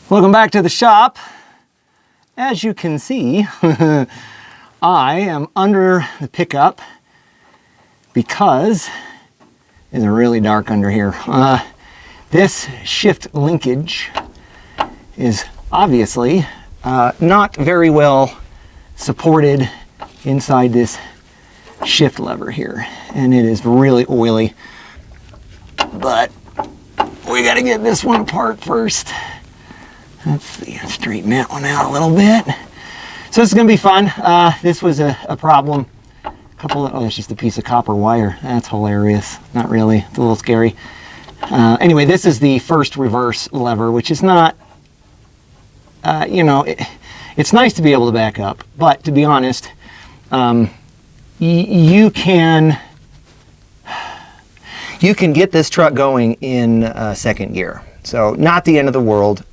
Welcome back to the shop. As you can see, I am under the pickup because it's really dark under here. This shift linkage is obviously not very well supported inside this shift lever here, and it is really oily, but we got to get this one apart first. Let's see, straighten that one out a little bit. So this is going to be fun. This was a problem. Oh, it's just a piece of copper wire. That's hilarious. Not really. It's a little scary. Anyway, this is the first reverse lever, which is not, it's nice to be able to back up. But to be honest, you can get this truck going in second gear. So not the end of the world.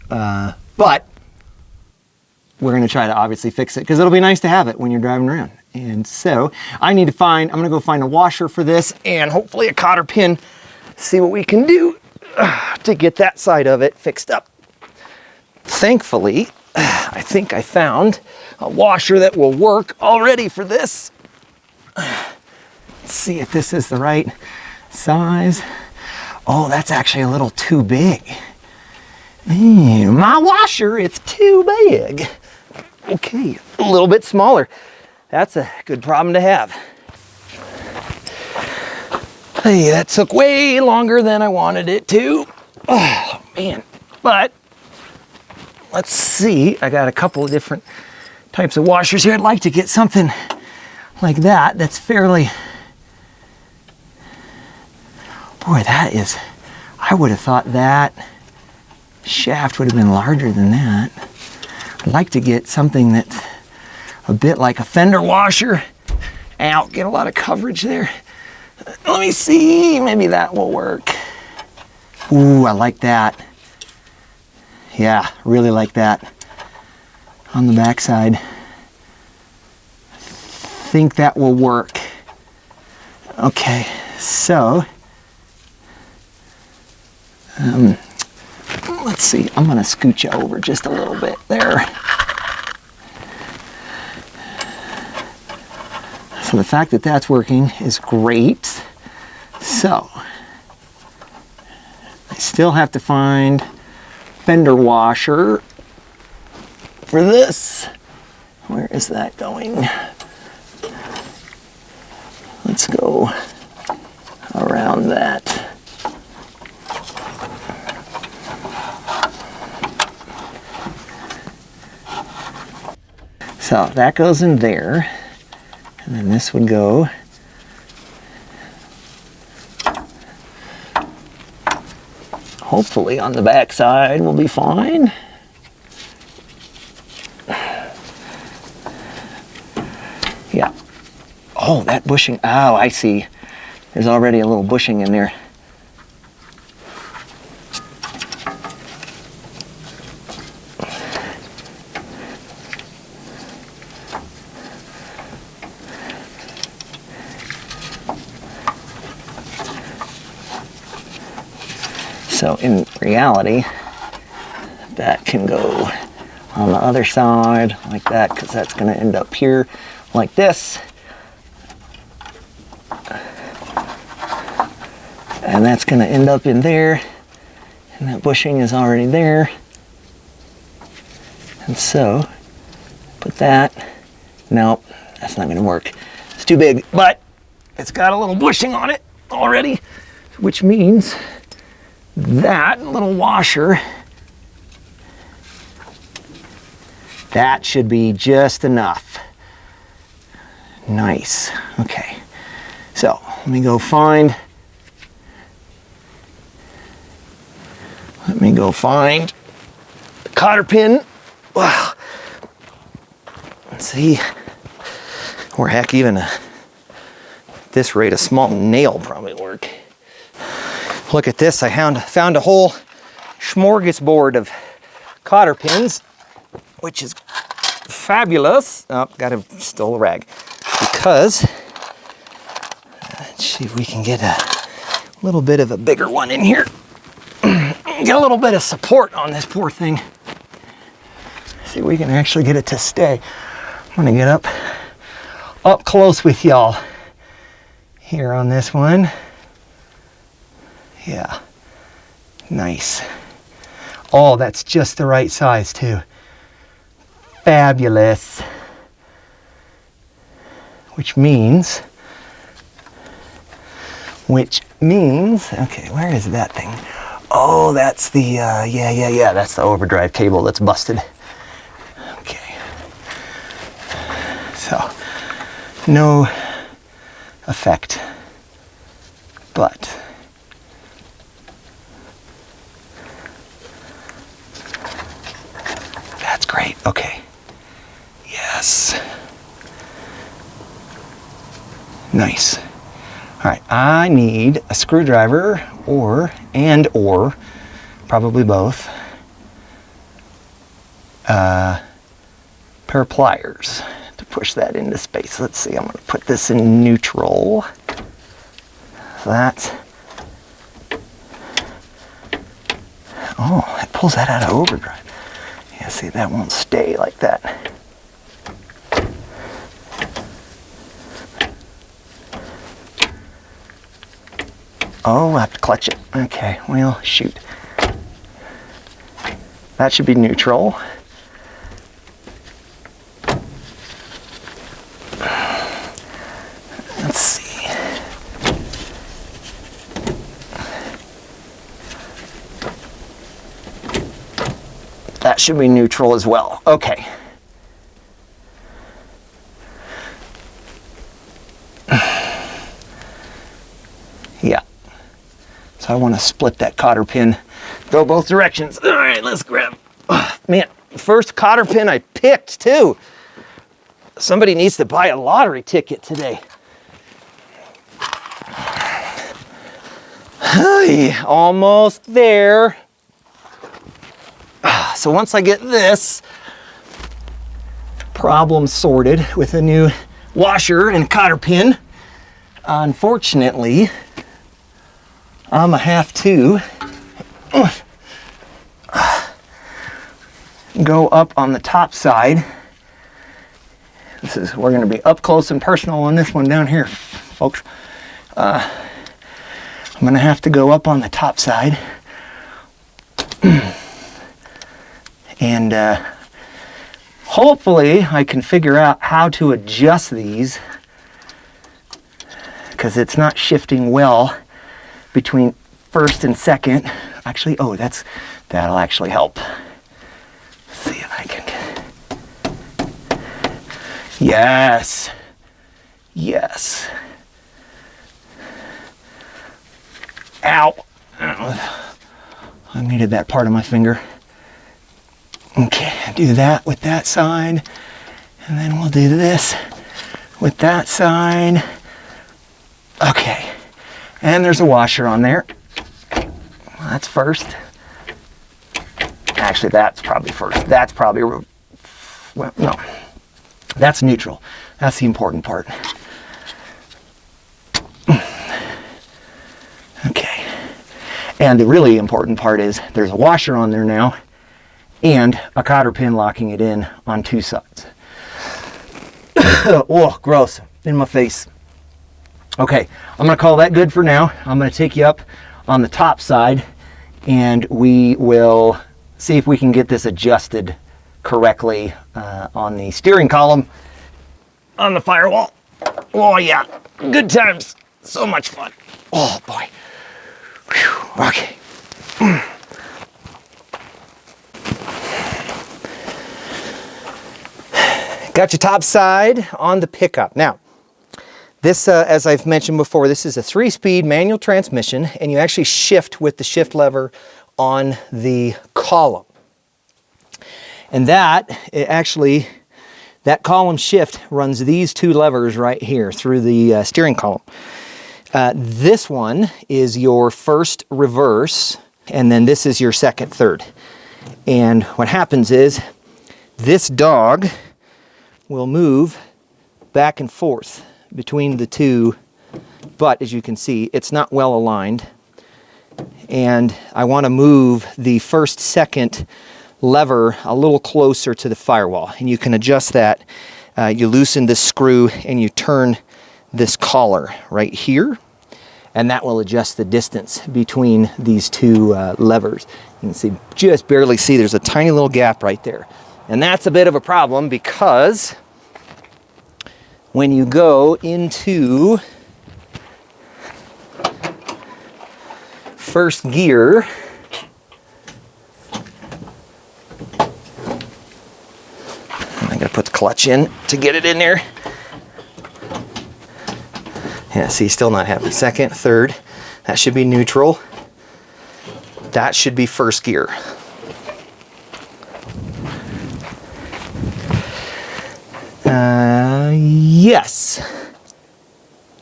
But we're going to try to obviously fix it because it'll be nice to have it when you're driving around. And so I'm going to go find a washer for this and hopefully a cotter pin, see what we can do to get that side of it fixed up. Thankfully, I think I found a washer that will work already for this. Let's see if this is the right size. Oh, that's actually a little too big. My washer, it's too big. Okay, a little bit smaller. That's a good problem to have. Hey, that took way longer than I wanted it to. Oh, man. But let's see. I got a couple of different types of washers here. I'd like to get something like that that's fairly... Boy, that is... I would have thought that shaft would have been larger than that. I'd like to get something that's a bit like a fender washer. Ow, get a lot of coverage there. Let me see, maybe that will work. Ooh, I like that. Yeah, really like that. On the back side. I think that will work. Okay, so let's see, I'm going to scooch you over just a little bit there. So the fact that that's working is great. So I still have to find fender washer for this. Where is that going? Let's go around that. So that goes in there, and then this would go hopefully on the back side will be fine. Yeah. Oh, that bushing. Oh, I see. There's already a little bushing in there. So in reality, that can go on the other side like that, because that's going to end up here like this. And that's going to end up in there. And that bushing is already there. And so, put that. Nope, that's not going to work. It's too big, but it's got a little bushing on it already, which means that little washer, that should be just enough. Nice. Okay. So let me go find the cotter pin. Wow. Let's see. Or heck, even at this rate, a small nail probably work. Look at this, I found a whole smorgasbord of cotter pins, which is fabulous. Oh, stole a rag. Because, let's see if we can get a little bit of a bigger one in here. Get a little bit of support on this poor thing. See if we can actually get it to stay. I'm gonna get up close with y'all here on this one. Yeah, nice. Oh, that's just the right size too. Fabulous. Which means, okay, where is that thing? Oh, that's the, yeah, that's the overdrive cable that's busted. Okay. So, no effect, but that's great. Okay. Yes. Nice. All right, I need a screwdriver or probably both, pair of pliers to push that into space. Let's see, I'm going to put this in neutral. That. Oh, it pulls that out of overdrive. Yeah, see, that won't stay like that. Oh, I have to clutch it. Okay, well, shoot. That should be neutral. Let's see. That should be neutral as well. Okay. Yeah. So I want to split that cotter pin, go both directions. All right, let's grab. Oh, man, first cotter pin I picked too. Somebody needs to buy a lottery ticket today. Hey, almost there. So once I get this problem sorted with a new washer and cotter pin, unfortunately, I'm gonna have to go up on the top side. We're gonna be up close and personal on this one down here, folks. I'm gonna have to go up on the top side and hopefully I can figure out how to adjust these, because it's not shifting well between first and second. Actually, oh, that'll actually help. Let's see if I can get... Yes. Yes. Ow. I needed that part of my finger. Okay, do that with that side, and then we'll do this with that side. Okay, and there's a washer on there. That's first. Actually, that's probably first. That's probably, well, no, that's neutral. That's the important part. Okay, and the really important part is there's a washer on there now and a cotter pin locking it in on two sides. Oh, gross, in my face. Okay, I'm gonna call that good for now. I'm gonna take you up on the top side and we will see if we can get this adjusted correctly on the steering column on the firewall. Oh yeah, good times, so much fun. Oh boy. Whew. Okay. Got your top side on the pickup. Now, this, as I've mentioned before, this is a 3-speed manual transmission, and you actually shift with the shift lever on the column. And that column shift runs these two levers right here through the steering column. This one is your first reverse, and then this is your second third. And what happens is this dog will move back and forth between the two, but as you can see, it's not well aligned. And I want to move the first second lever a little closer to the firewall, and you can adjust that. You loosen this screw and you turn this collar right here, and that will adjust the distance between these two levers. You can see, just barely see, there's a tiny little gap right there. And that's a bit of a problem because when you go into first gear, I gotta put the clutch in to get it in there. Yeah, see, still not happy. Second, third, that should be neutral. That should be first gear. Yes.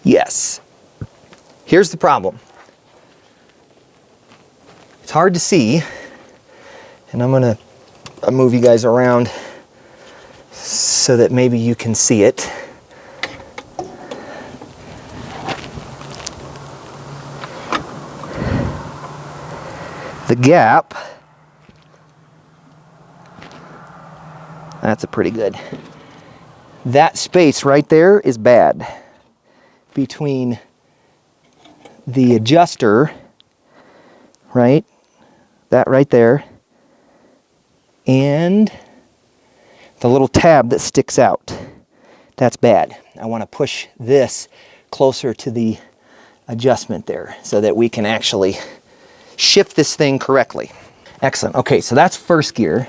Yes. Here's the problem. It's hard to see, and I'm gonna move you guys around so that maybe you can see it. The gap, that's a pretty good. That space right there is bad between the adjuster, right? That right there, and the little tab that sticks out. That's bad. I want to push this closer to the adjustment there so that we can actually shift this thing correctly. Excellent. Okay, so that's first gear.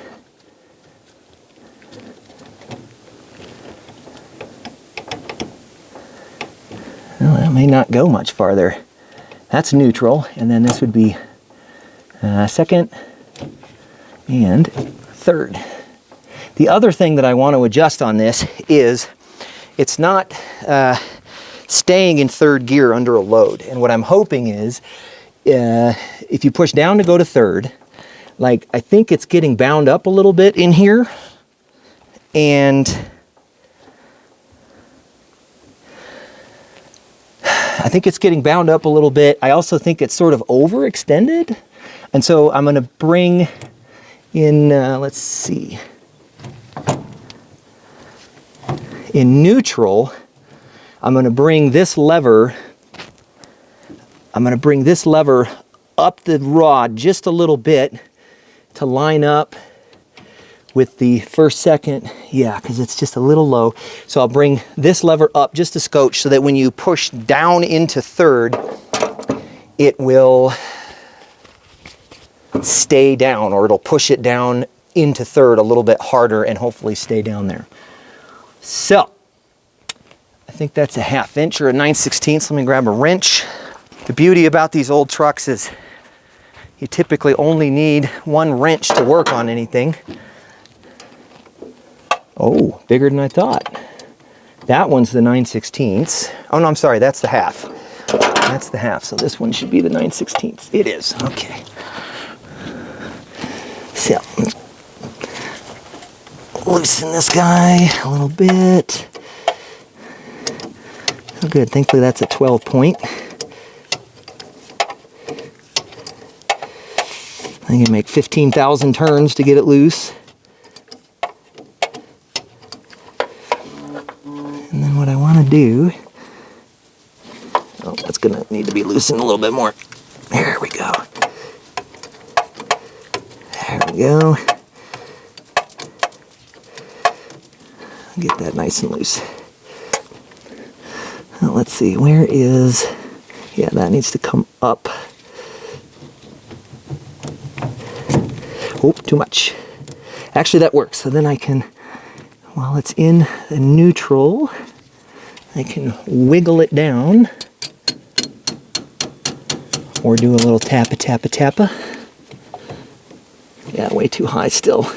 Well, that may not go much farther. That's neutral, and then this would be second and third. The other thing that I want to adjust on this is it's not staying in third gear under a load. And what I'm hoping is if you push down to go to third, like I think it's getting bound up a little bit in here, and I think it's getting bound up a little bit. I also think it's sort of overextended. And so I'm going to bring in, let's see, in neutral, I'm going to bring this lever, up the rod just a little bit to line up with the first, second, yeah, because it's just a little low. So I'll bring this lever up just a scotch so that when you push down into third, it will stay down, or it'll push it down into third a little bit harder and hopefully stay down there. So I think that's a 1/2 inch or a 9/16. Let me grab a wrench. The beauty about these old trucks is you typically only need one wrench to work on anything. Oh, bigger than I thought. That one's the 9/16. Oh no, I'm sorry, that's the 1/2. That's the 1/2, so this one should be the 9/16. It is, okay. So, loosen this guy a little bit. Oh good, thankfully that's a 12 point. I can make 15,000 turns to get it loose. And then what I want to do, oh, that's going to need to be loosened a little bit more. There we go. There we go. Get that nice and loose. Now, let's see, where is, yeah, that needs to come up. Oh, too much. Actually, that works. So then I can, while it's in the neutral, I can wiggle it down or do a little tappa, tappa, tappa. Yeah, way too high still.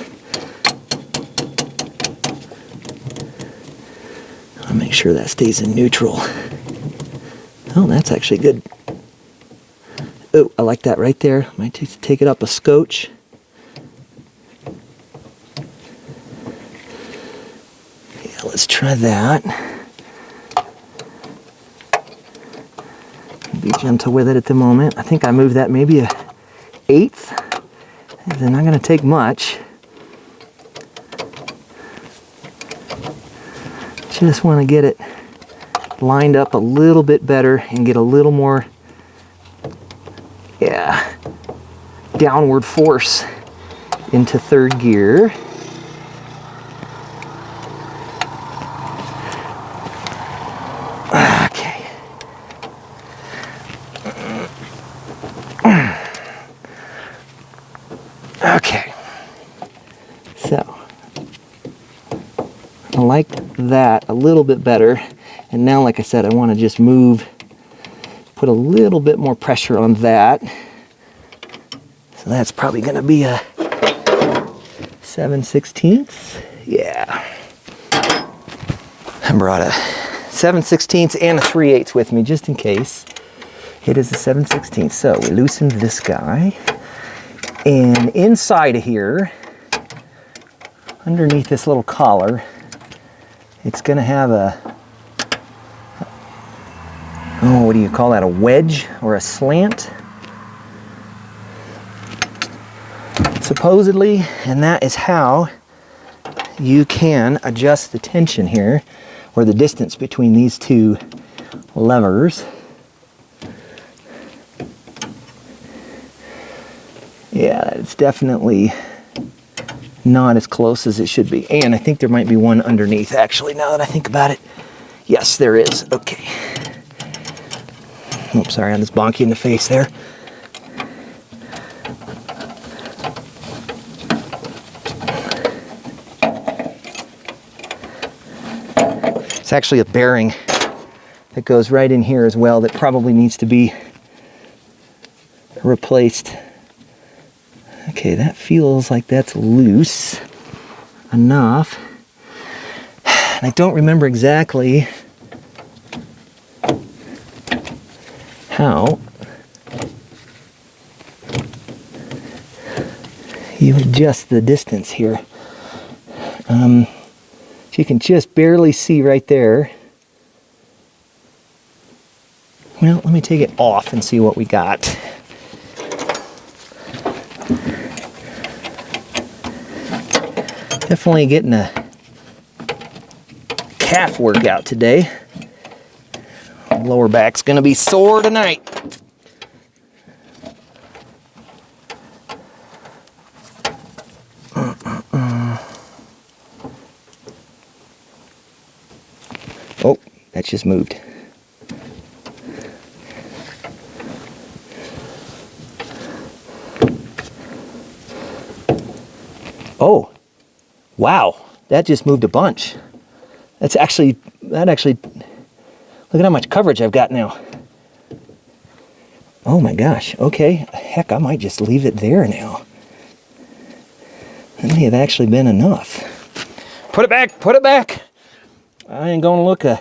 I'll make sure that stays in neutral. Oh, that's actually good. Oh, I like that right there. Might take it up a scotch. Let's try that. Be gentle with it at the moment. I think I moved that maybe a 1/8. They're not going to take much. Just want to get it lined up a little bit better and get a little more, yeah, downward force into third gear. Okay. Okay. So, I like that a little bit better. And now, like I said, I want to just put a little bit more pressure on that. So that's probably going to be a 7/16. Yeah. I brought a 7/16 and a 3/8 with me just in case. It is a 7/16. So we loosened this guy. And inside of here, underneath this little collar, it's going to have a, oh, what do you call that? A wedge or a slant? Supposedly, and that is how you can adjust the tension here, or the distance between these two levers. Yeah, it's definitely not as close as it should be. And I think there might be one underneath, actually, now that I think about it. Yes, there is. Okay. Oops, sorry, I just bonked you in the face there. It's actually a bearing that goes right in here as well that probably needs to be replaced. Okay, that feels like that's loose enough. And I don't remember exactly how you adjust the distance here. You can just barely see right there. Well, let me take it off and see what we got. Definitely getting a calf workout today. Lower back's gonna be sore tonight. Oh, that's just moved. Oh, wow, that just moved a bunch. That actually, look at how much coverage I've got now. Oh my gosh, okay, heck, I might just leave it there now. That may have actually been enough. Put it back, put it back. I ain't gonna look a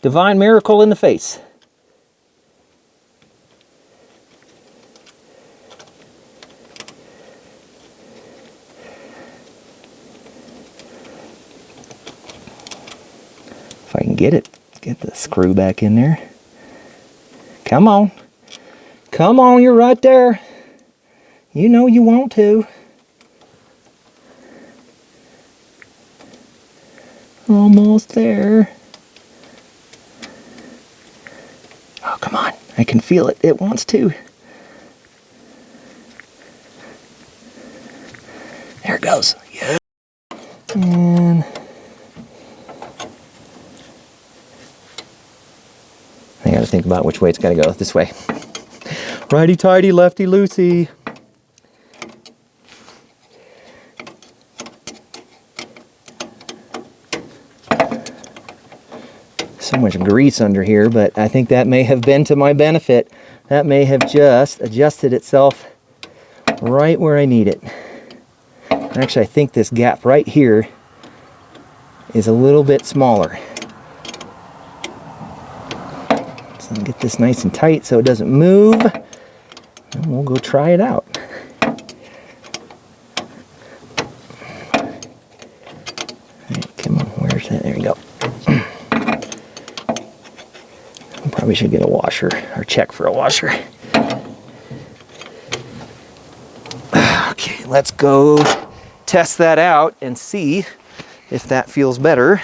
divine miracle in the face. If I can get it, get the screw back in there. Come on. Come on, you're right there. You know you want to. Almost there. Oh, come on. I can feel it. It wants to. There it goes. Yeah. And I gotta think about which way it's gotta go. This way. Righty-tighty, lefty-loosey. So much grease under here, but I think that may have been to my benefit. That may have just adjusted itself right where I need it. Actually, I think this gap right here is a little bit smaller. So I'll get this nice and tight so it doesn't move. And we'll go try it out. Alright, come on, where's that? There you go. Probably should get a washer, or check for a washer. Okay, let's go test that out and see if that feels better.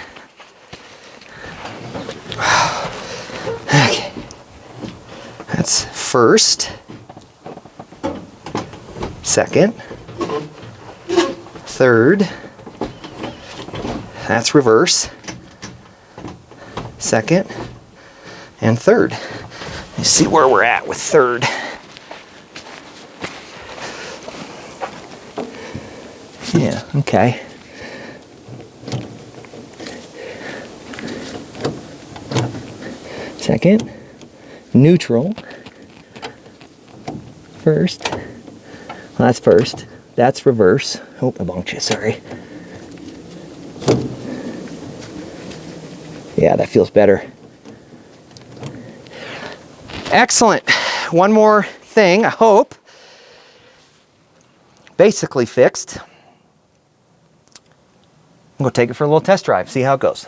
Okay. That's first, second, third. That's reverse, second, and third. Let's see where we're at with third. Yeah, okay. Second, neutral, first, well, that's first, that's reverse. Oh, I bonked you, sorry. Yeah, that feels better. Excellent. One more thing, I hope. Basically fixed. I'm going to take it for a little test drive, see how it goes.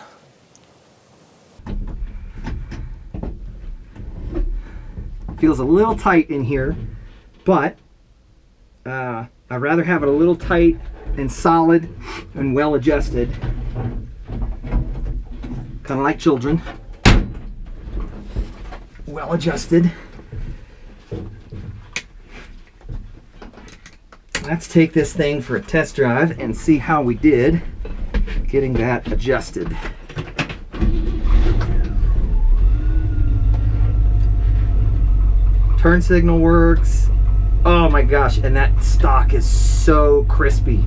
Feels a little tight in here, but I'd rather have it a little tight and solid and well adjusted. Kind of like children. Well adjusted. Let's take this thing for a test drive and see how we did getting that adjusted. Turn signal works. Oh my gosh, and that stock is so crispy.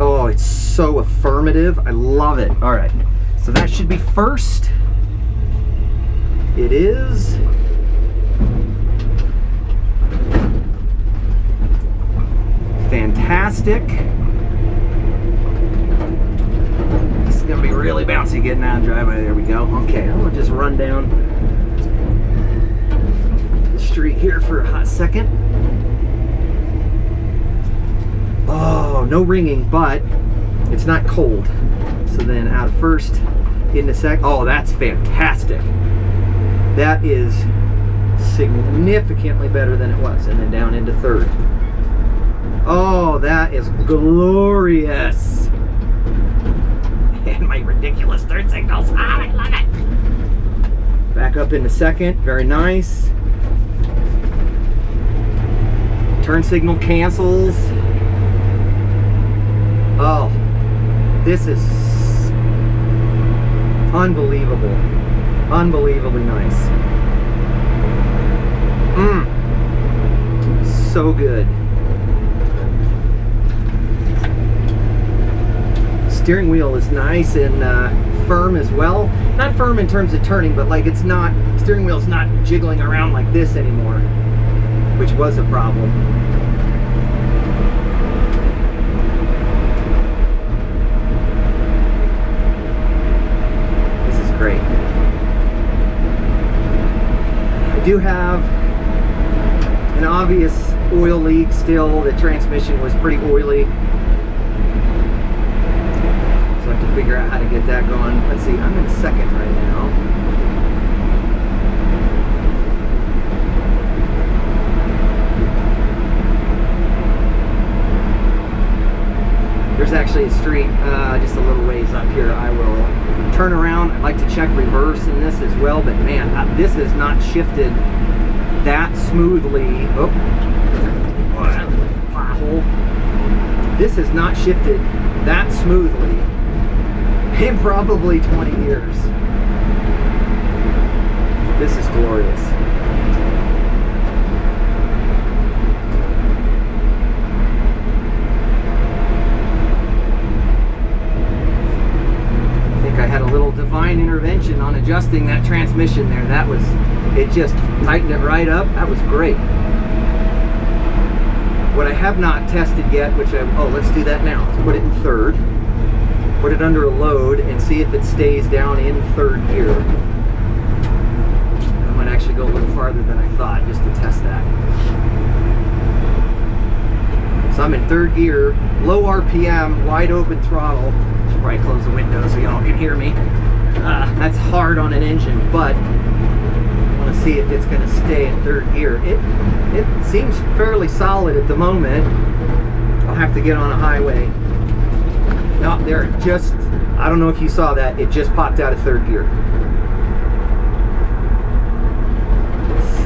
Oh, it's so affirmative. I love it. All right, so that should be first. It is. Fantastic. This is gonna be really bouncy getting out of the driveway. There we go. Okay, I'm gonna just run down the street here for a hot second. Oh, no ringing, but it's not cold. So then out of first into second. Oh, that's fantastic. That is significantly better than it was. And then down into third. Oh, that is glorious. And my ridiculous third signals. Oh, I love it. Back up into second. Very nice. Turn signal cancels. Oh, this is unbelievable. Unbelievably nice. So good. Steering wheel is nice and firm as well. Not firm in terms of turning, but like it's not, steering wheel's not jiggling around like this anymore, which was a problem. This is great. I do have an obvious oil leak still. The transmission was pretty oily. So I have to figure out how to get that going. Let's see, I'm in second right now. There's actually a street just a little ways up here. I will turn around. I'd like to check reverse in this as well, but man, this has not shifted that smoothly. Oh, that was a pothole. This has not shifted that smoothly in probably 20 years. This is glorious. I think I had a little divine intervention on adjusting that transmission there. That was, it just tightened it right up. That was great. What I have not tested yet, which let's do that now. Let's put it in third. Put it under a load and see if it stays down in third gear. I might actually go a little farther than I thought just to test that. So I'm in third gear, low RPM, wide open throttle. Should probably close the window so y'all can hear me. That's hard on an engine, but I want to see if it's going to stay in third gear. It seems fairly solid at the moment. I'll have to get on a highway. No, there, just, I don't know if you saw that, it just popped out of third gear.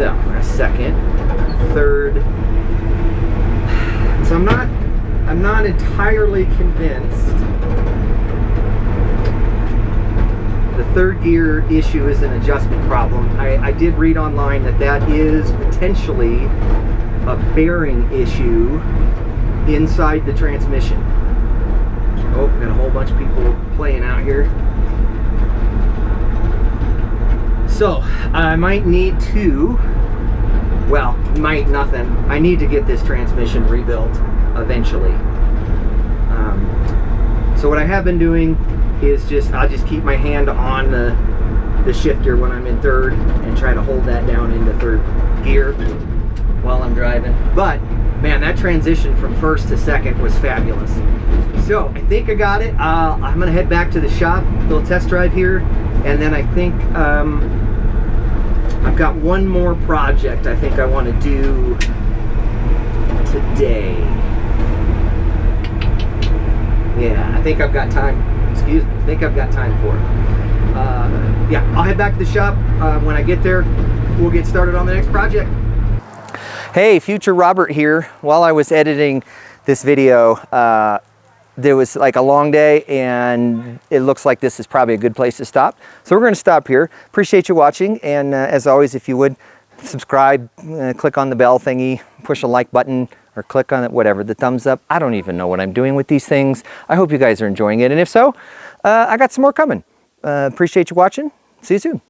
So a second, third. So I'm not entirely convinced the third gear issue is an adjustment problem. I did read online that is potentially a bearing issue inside the transmission. Oh, got a whole bunch of people playing out here. So I might need to, well, nothing. I need to get this transmission rebuilt eventually. So what I have been doing is I'll just keep my hand on the shifter when I'm in third and try to hold that down into third gear while I'm driving. But man, that transition from first to second was fabulous. So I think I got it. I'm gonna head back to the shop, little test drive here, and then I think I've got one more project I think I want to do today. Yeah, I think I've got time. Excuse me, I think I've got time for it. Yeah, I'll head back to the shop. When I get there, we'll get started on the next project. Hey, future Robert here. While I was editing this video, there was like a long day and it looks like this is probably a good place to stop. So we're going to stop here. Appreciate you watching, and as always, if you would subscribe, click on the bell thingy, push a like button, or click on it, whatever, the thumbs up. I don't even know what I'm doing with these things. I hope you guys are enjoying it, and if so, I got some more coming. Appreciate you watching. See you soon.